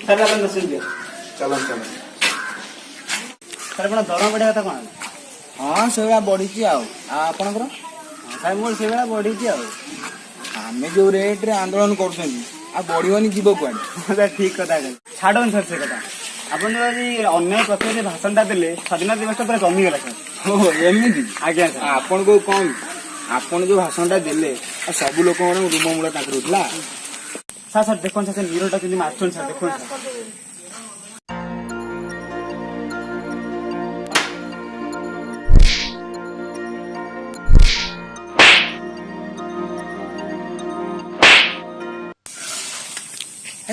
Sir अपन दस दियो चलो चलो सर अपन दरम बढ़िया कथा कौन हाँ से बढ़ी आपणकर सर मोर से बढ़ी आम जो रेट रे आंदोलन कर बढ़िबनी जीव कुआडे ठीक कथा छाड़न सर से कथा अपन जो आज अन्य प्रति भाषण देले स्वाधीनता दिवस पूरा जमीगला सर ओहो एमती आज्ञा सर आपण को कौन आपण जो भाषण देले सब लोक रूम मूल उठला सर सर देखो सर नीरोटा केमती मारछन सर देखो सर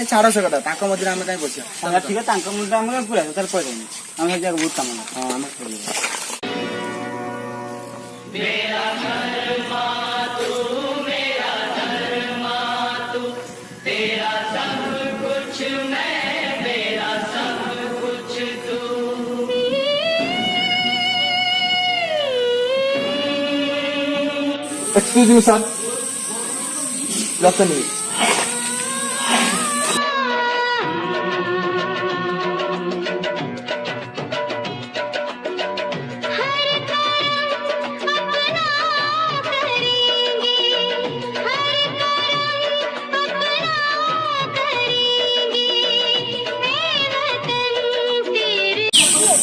छाड़ से कथा मध्य आम कहीं बसिया ठीक है मुद्दा आम पूरा सर पड़े आम जगह बहुत काम हाँ आम excuse me sir just a minute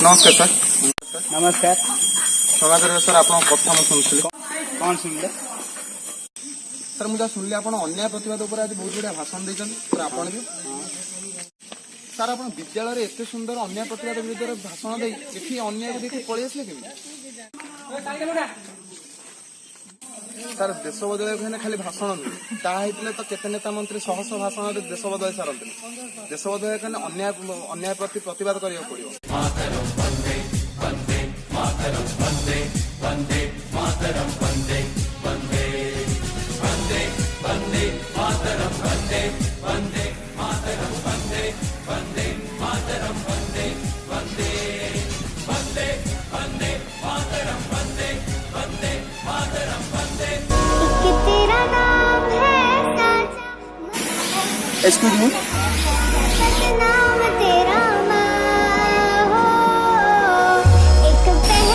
नमस्कार सर नमस्कार सभागर सर आप कथा शुणी कौन सुनले सर मुझे शुणिली आप अन्याय प्रतिवाद आज बहुत बढ़िया भाषण देते आप भी सर आप विद्यालय एत सुंदर अन्याय प्रतिवाद विरुद्ध भाषण दे ये अन्याय देखिए पलि आसले केमी सर देश बदल खाली भाषण नुहे ताहले तो केते नेता मंत्री शह शह भाषण देश बदल सारते देश बदल अन्याय प्रति प्रतिवाद करिया पड़िबो एक्सक्यूज मी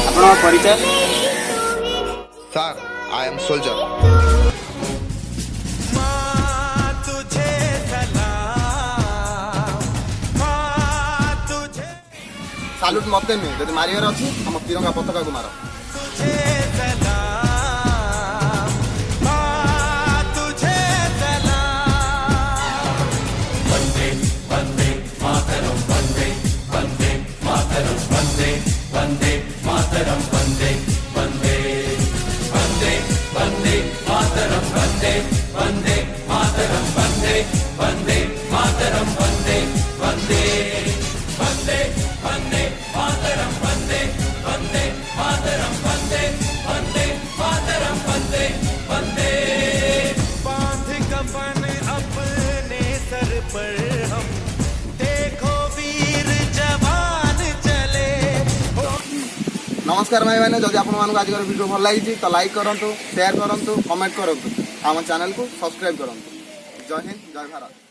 अपना परिचय सर आई एम सोल्जर सालुट मत नुहे जब मारियार अच्छी हम तिरंगा पताका को मार नमस्कार भाई मैंने जब आप आज वीडियो भल लगी तो लाइक करूँ शेयर करूँ कमेंट करूँ आम चैनल को सब्सक्राइब करूँ जय हिंद जय भारत।